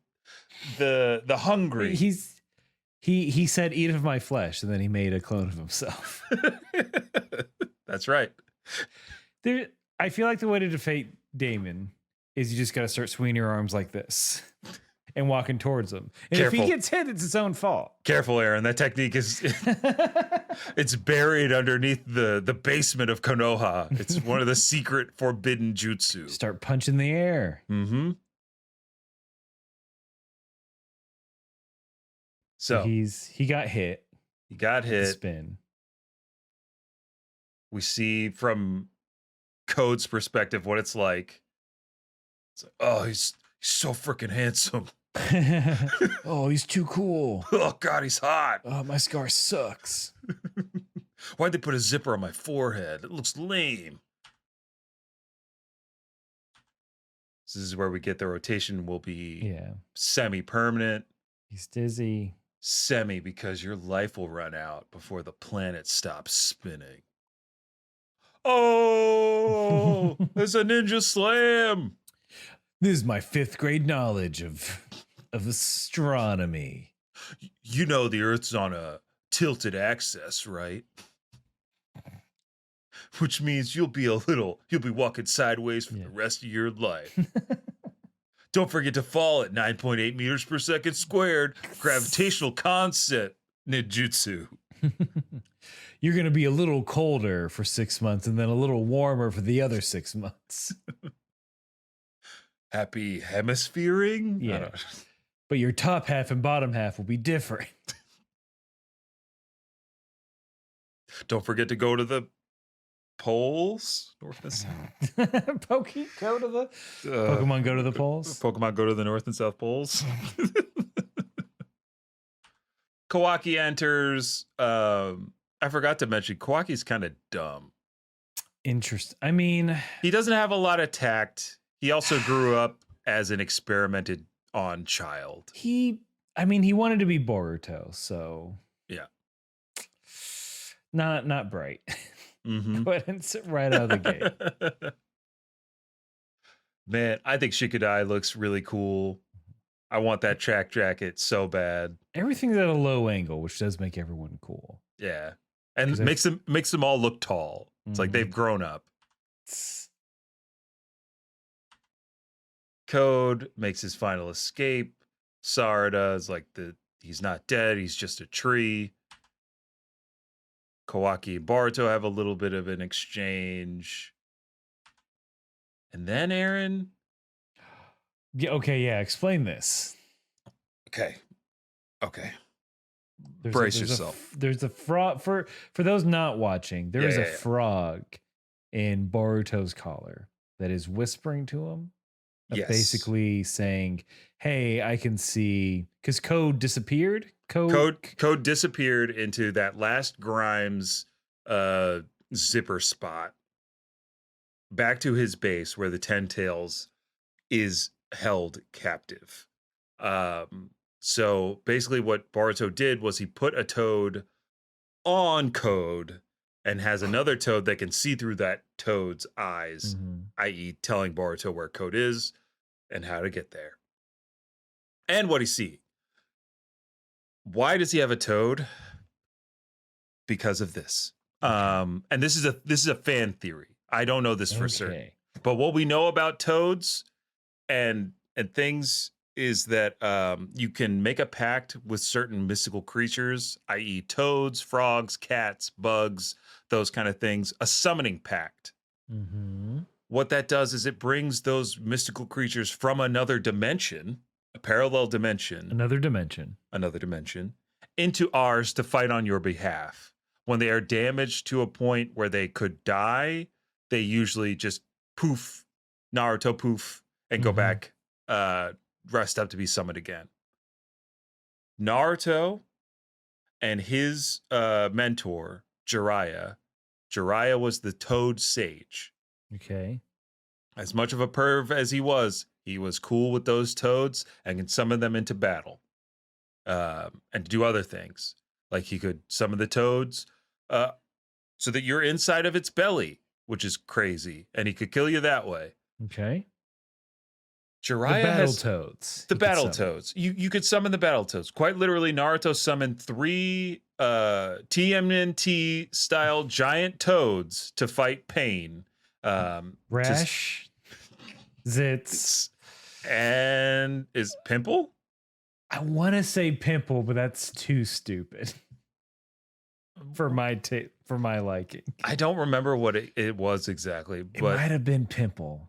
hungry. He said, "Eat of my flesh," and then he made a clone of himself. That's right. I feel like the way to defeat Damon is you just got to start swinging your arms like this and walking towards him. And Careful. if he gets hit, it's his own fault. Careful, Aaron. That technique is it's buried underneath the basement of Konoha. It's one of the secret forbidden jutsu. Start punching the air. So he got hit. He got hit. Spin. We see from Code's perspective what it's like. It's like, oh, he's so freaking handsome. Oh, he's too cool. Oh God, he's hot. Oh, my scar sucks. Why'd they put a zipper on my forehead? It looks lame. This is where we get the rotation will be semi-permanent. He's dizzy. Semi, because your life will run out before the planet stops spinning. Oh, there's a ninja slam. This is my 5th grade knowledge of astronomy. You know the Earth's on a tilted axis, right? Which means you'll be walking sideways for the rest of your life. Don't forget to fall at 9.8 meters per second squared. Gravitational constant ninjutsu. You're going to be a little colder for 6 months and then a little warmer for the other 6 months. Happy hemisphering? Yeah. But your top half and bottom half will be different. Don't forget to go to the poles, north and south. Pokemon go to the poles? Pokemon go to the north and south poles. Kawaki enters. I forgot to mention, Kawaki's kind of dumb. Interesting. I mean, he doesn't have a lot of tact. He also grew up as an experimented on child. He wanted to be Boruto, so yeah, not bright. Go ahead and sit right out of the gate. Man, I think Shikadai looks really cool. I want that track jacket so bad. Everything's at a low angle, which does make everyone cool. Yeah, and makes them all look tall. It's like they've grown up. code, makes his final escape. Sarada is like he's not dead, he's just a tree. Kawaki and Boruto have a little bit of an exchange. And then Aaron. Yeah, okay, yeah. Explain this. Okay. There's Brace there's yourself. There's a frog for those not watching. There is a frog in Boruto's collar that is whispering to him, Yes. basically saying, "Hey, I can see," because Code disappeared. Code disappeared into that last Grimes zipper spot. Back to his base where the Ten Tails is held captive. So basically what Boruto did was he put a toad on Code and has another toad that can see through that toad's eyes, i.e. telling Boruto where Code is and how to get there. And what he see. Why does he have a toad? Because of this. And this is a fan theory. I don't know this for certain. But what we know about toads and things is that you can make a pact with certain mystical creatures, i.e. toads, frogs, cats, bugs, those kind of things, a summoning pact. What that does is it brings those mystical creatures from another dimension, a parallel dimension, another dimension, into ours to fight on your behalf. When they are damaged to a point where they could die, they usually just poof, Naruto poof, and go back, rest up to be summoned again. Naruto and his mentor, Jiraiya was the Toad Sage. Okay. As much of a perv as he was cool with those toads and can summon them into battle. And do other things. Like he could summon the toads so that you're inside of its belly, which is crazy. And he could kill you that way. Okay. Jiraiya The battle toads. You could summon the battle toads. Quite literally, Naruto summoned 3 TMNT style giant toads to fight Pain. Rash, Zitz, and is Pimple? I want to say Pimple, but that's too stupid for my liking. I don't remember what it was exactly, It but might have been Pimple.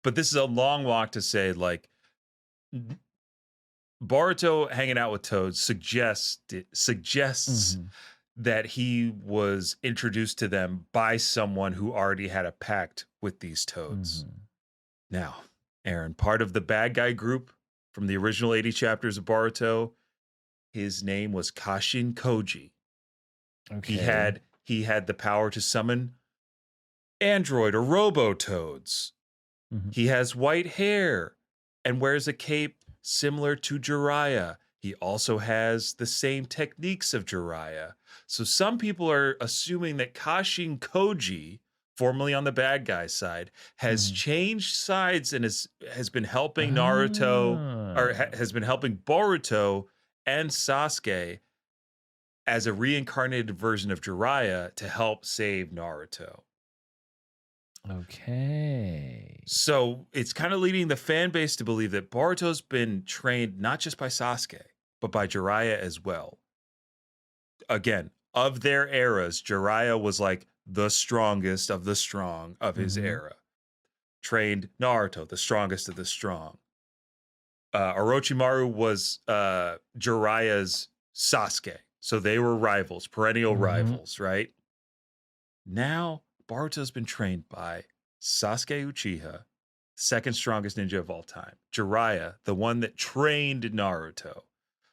But this is a long walk to say, like, Boruto hanging out with toads suggests that he was introduced to them by someone who already had a pact with these toads. Now, Aaron, part of the bad guy group from the original 80 chapters of Boruto, his name was Kashin Koji. Okay. He had the power to summon android or robo-toads. He has white hair and wears a cape similar to Jiraiya. He also has the same techniques of Jiraiya. So some people are assuming that Kashin Koji, formerly on the bad guy side, has changed sides and has been helping Naruto, or has been helping Boruto and Sasuke as a reincarnated version of Jiraiya to help save Naruto. Okay. So it's kind of leading the fan base to believe that Boruto's been trained not just by Sasuke, but by Jiraiya as well. Again, of their eras, Jiraiya was like the strongest of the strong of his era. Trained Naruto, the strongest of the strong. Orochimaru was Jiraiya's Sasuke. So they were rivals, perennial rivals, right? Now, Boruto's been trained by Sasuke Uchiha, second strongest ninja of all time. Jiraiya, the one that trained Naruto.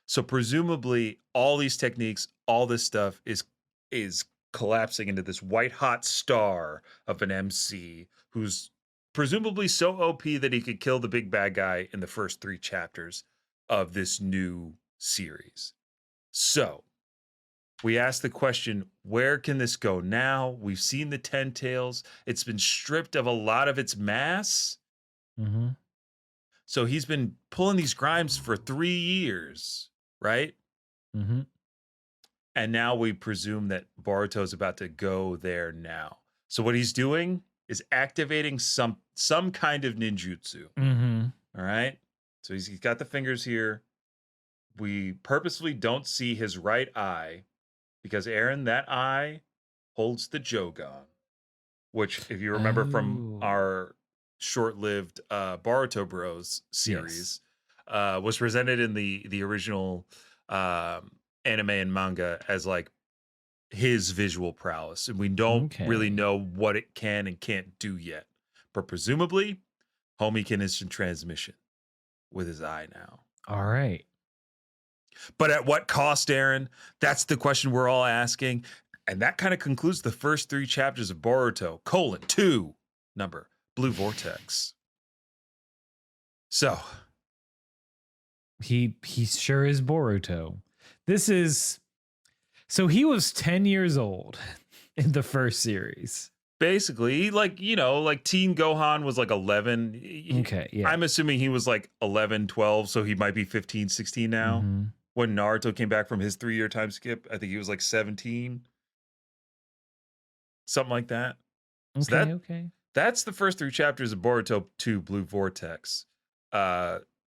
So presumably all these techniques, all this stuff is collapsing into this white hot star of an MC who's presumably so OP that he could kill the big bad guy in the first 3 chapters of this new series. So we asked the question, where can this go now? We've seen the 10 tails. It's been stripped of a lot of its mass. So he's been pulling these grimes for 3 years, right? And now we presume that Boruto's about to go there now. So what he's doing is activating some kind of ninjutsu. Mm-hmm. All right. So he's got the fingers here. We purposefully don't see his right eye because, Aaron, that eye holds the Jogan, which, if you remember from Oh. our short-lived Boruto Bros series, was presented in the original anime and manga as like his visual prowess, and we don't really Okay. know what it can and can't do yet. But presumably, homie can instant transmission with his eye now. All right. But at what cost, Aaron? That's the question we're all asking. And that kind of concludes the first 3 chapters of Boruto, :2, number Blue Vortex. So He sure is Boruto. This is so he was 10 years old in the first series. basically, like, you know, like Teen Gohan was like 11. Okay, yeah. I'm assuming he was like 11, 12, so he might be 15, 16 now. Mhm. When Naruto came back from his 3-year time skip, I think he was like 17. Something like that. So Okay, that- okay. That's the first 3 chapters of Boruto 2 Blue Vortex.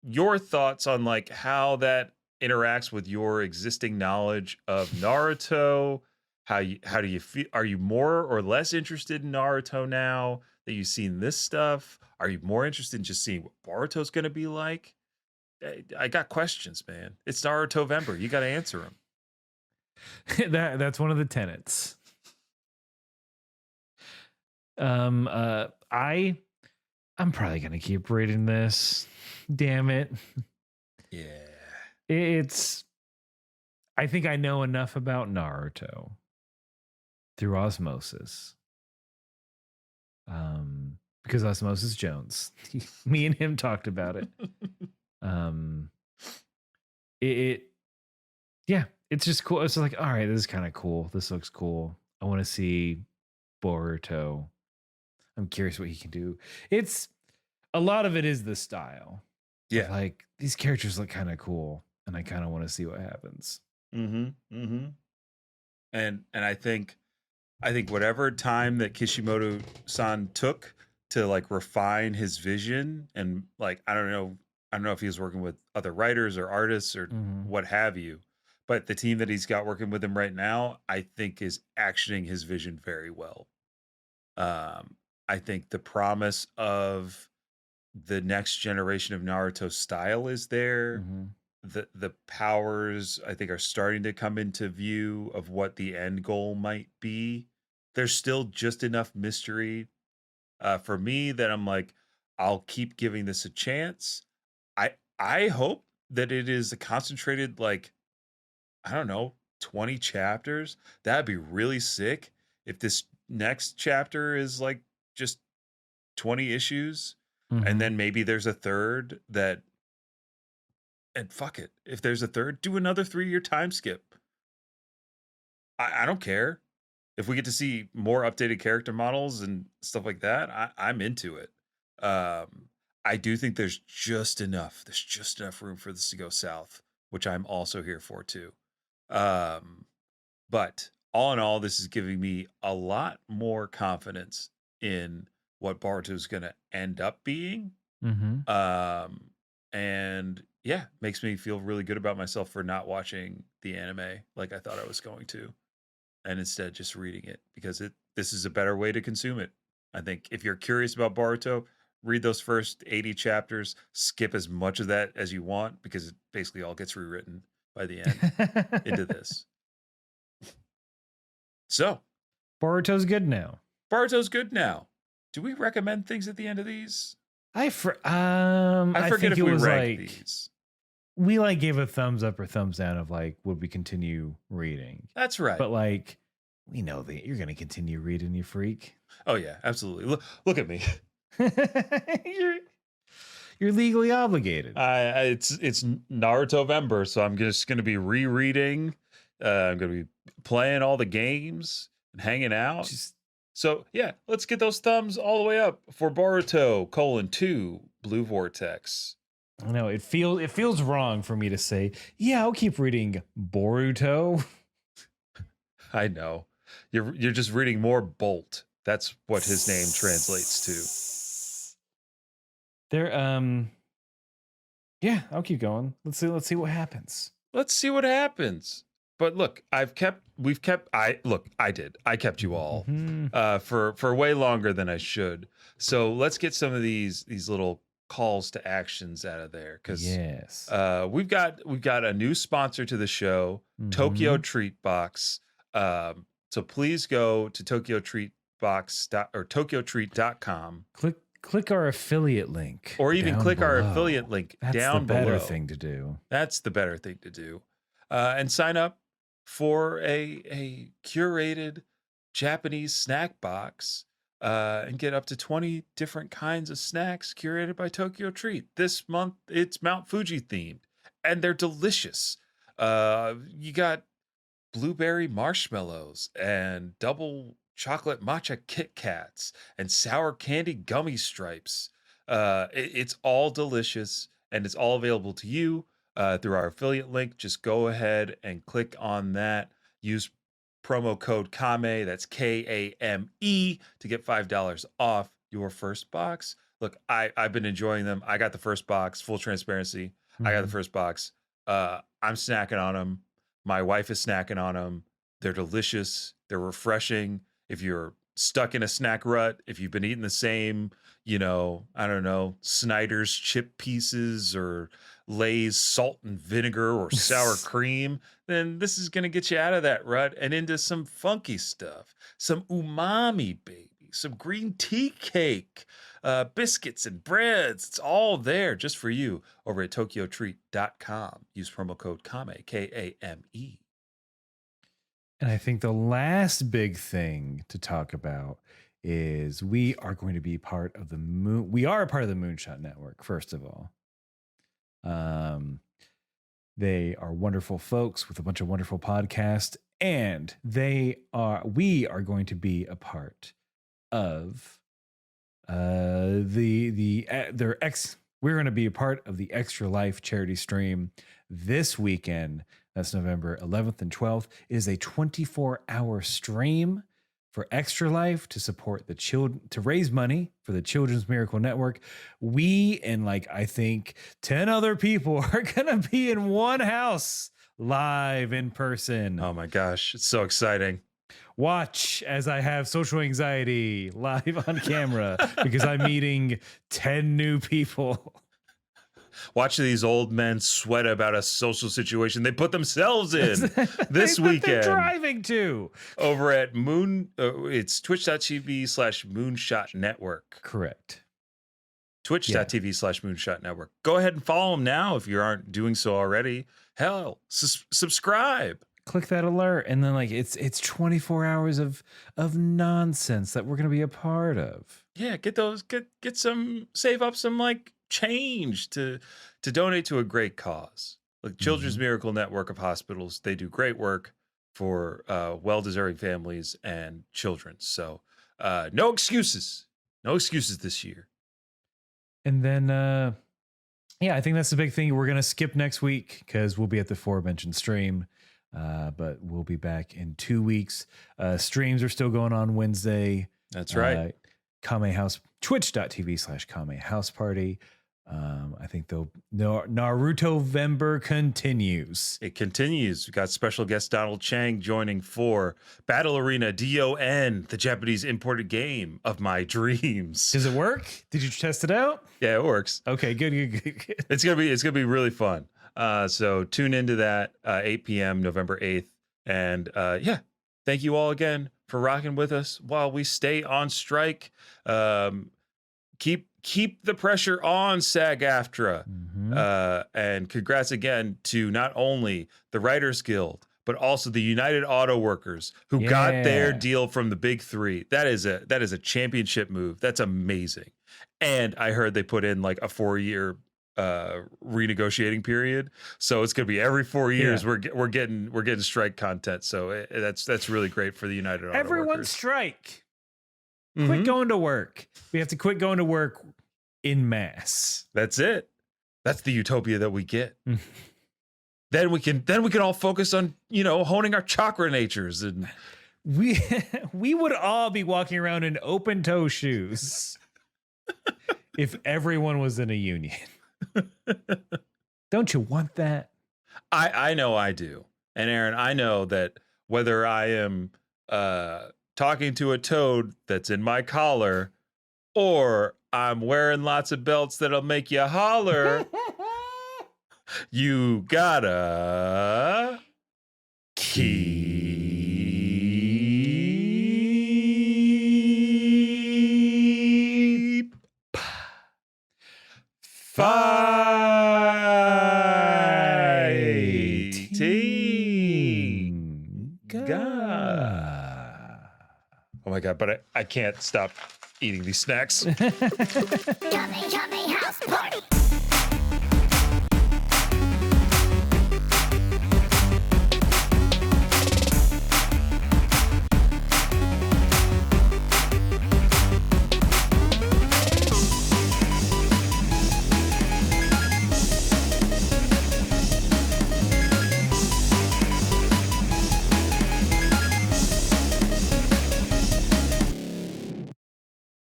Your thoughts on like how that interacts with your existing knowledge of Naruto? How do you feel? Are you more or less interested in Naruto now that you've seen this stuff? Are you more interested in just seeing what Boruto's going to be like? I got questions, man. It's Narutovember. You got to answer them. That's one of the tenets. I'm probably gonna keep reading this. Damn it. Yeah. It's I think I know enough about Naruto through osmosis. Because Osmosis Jones. Me and him talked about it. Yeah, it's just cool. It's like, all right, this is kind of cool. This looks cool. I want to see Boruto. I'm curious what he can do. It's a lot of it is the style. Yeah. Like these characters look kind of cool, and I kind of want to see what happens. And I think whatever time that Kishimoto-san took to like refine his vision, and like I don't know if he was working with other writers or artists or what have you, but the team that he's got working with him right now, I think is actioning his vision very well. I think the promise of the next generation of Naruto style is there. The powers, I think, are starting to come into view of what the end goal might be. There's still just enough mystery for me that I'm like, I'll keep giving this a chance. I hope that it is a concentrated, like, I don't know, 20 chapters. That'd be really sick if this next chapter is like just 20 issues. And then maybe there's a third that, and fuck it. If there's a third, do another 3-year time skip. I don't care. If we get to see more updated character models and stuff like that, I'm into it. I do think there's just enough. There's just enough room for this to go south, which I'm also here for too. But all in all, this is giving me a lot more confidence in what Boruto is going to end up being. And yeah, makes me feel really good about myself for not watching the anime like I thought I was going to, and instead just reading it, because this is a better way to consume it. I think if you're curious about Boruto, read those first 80 chapters, skip as much of that as you want, because it basically all gets rewritten by the end into this. So Boruto's good now. Boruto's good now. Do we recommend things at the end of these? I forget think if we was rank like these. we like gave a thumbs up or thumbs down of like, would we continue reading? That's right. But like, we know that you're gonna continue reading, you freak. Oh yeah, absolutely. Look at me. You're legally obligated. It's Narutovember, so I'm just going to be rereading. I'm going to be playing all the games and hanging out. So yeah, let's get those thumbs all the way up for Boruto: 2 Blue Vortex. I know it feels wrong for me to say, yeah, I'll keep reading Boruto. I know you're just reading more Bolt. That's what his name translates There, yeah, I'll keep going. Let's see what happens. to. Let's see what happens. But look, I kept you all for way longer than I should. So let's get some of these little calls to actions out of there, because Yes. we've got a new sponsor to the show, Tokyo Treat Box. So please go to tokyotreatbox.com. Click our affiliate link, Or even down click our below. affiliate link That's down the better below. thing to do. That's the better thing to do. And sign up for a curated Japanese snack box and get up to 20 different kinds of snacks curated by Tokyo Treat. This month, it's Mount Fuji themed, and they're delicious. You got blueberry marshmallows and double chocolate matcha Kit Kats and sour candy gummy stripes. It's all delicious, and it's all available to you through our affiliate link. Just go ahead and click on that. Use promo code KAME, that's KAME, to get $5 off your first box. Look, I've been enjoying them. I got the first box, full transparency. I got the first box. I'm snacking on them. My wife is snacking on them. They're delicious. They're refreshing. If you're stuck in a snack rut, if you've been eating the same, I don't know, Snyder's chip pieces or Lay's salt and vinegar or sour cream, then this is going to get you out of that rut and into some funky stuff, some umami, baby, some green tea cake, biscuits and breads. It's all there just for you over at tokyotreat.com. Use promo code KAME, KAME. And I think the last big thing to talk about is we are going to be part of the We are a part of the Moonshot Network, first of all. They are wonderful folks with a bunch of wonderful podcasts, and we are going to be a part of we're going to be a part of the Extra Life charity stream this weekend. That's November 11th and 12th. It is a 24-hour stream for Extra Life to support the children, to raise money for the Children's Miracle Network. We and I think 10 other people are going to be in one house live in person. Oh my gosh, it's so exciting. Watch as I have social anxiety live on camera because I'm meeting 10 new people. Watch these old men sweat about a social situation they put themselves in this They're weekend. driving to Over at it's twitch.tv/Moonshot Network. correct. Twitch.tv/Moonshot Network. Go ahead and follow them now if you aren't doing so already. Hell, subscribe. Click that alert, and then it's 24 hours of nonsense that we're gonna be a part of. Yeah, get save up some change to donate to a great cause. Like Children's Miracle Network of Hospitals, they do great work for well-deserving families and children. So no excuses this year. And then I think that's the big thing. We're gonna skip next week because we'll be at the aforementioned stream. But we'll be back in 2 weeks. Streams are still going on Wednesday. That's right. Kame House, twitch.tv/Kame House Party. I think Narutovember continues. It continues. We got special guest Donald Chang joining for Battle Arena DON, the Japanese imported game of my dreams. Does it work? Did you test it out? Yeah, it works. Okay, good. It's gonna be really fun. So tune into that 8 p.m. November 8th. And thank you all again for rocking with us while we stay on strike. Keep the pressure on SAG-AFTRA. And congrats again to not only the Writers Guild, but also the United Auto Workers who got their deal from the big three. That is a championship move. That's amazing. And I heard they put in a 4-year renegotiating period, so it's gonna be every 4 years we're getting strike content. So that's really great for the United Auto Everyone Workers. strike. Quit going to work. We have to quit going to work in mass. That's it. That's the utopia that we get. Then we can all focus on honing our chakra natures and we would all be walking around in open toe shoes if everyone was in a union. Don't you want that? I know I do. And Aaron, I know that whether I am talking to a toad that's in my collar or I'm wearing lots of belts that'll make you holler, you gotta keep fighting. Oh my God, but I can't stop eating these snacks. Yummy, yummy house party.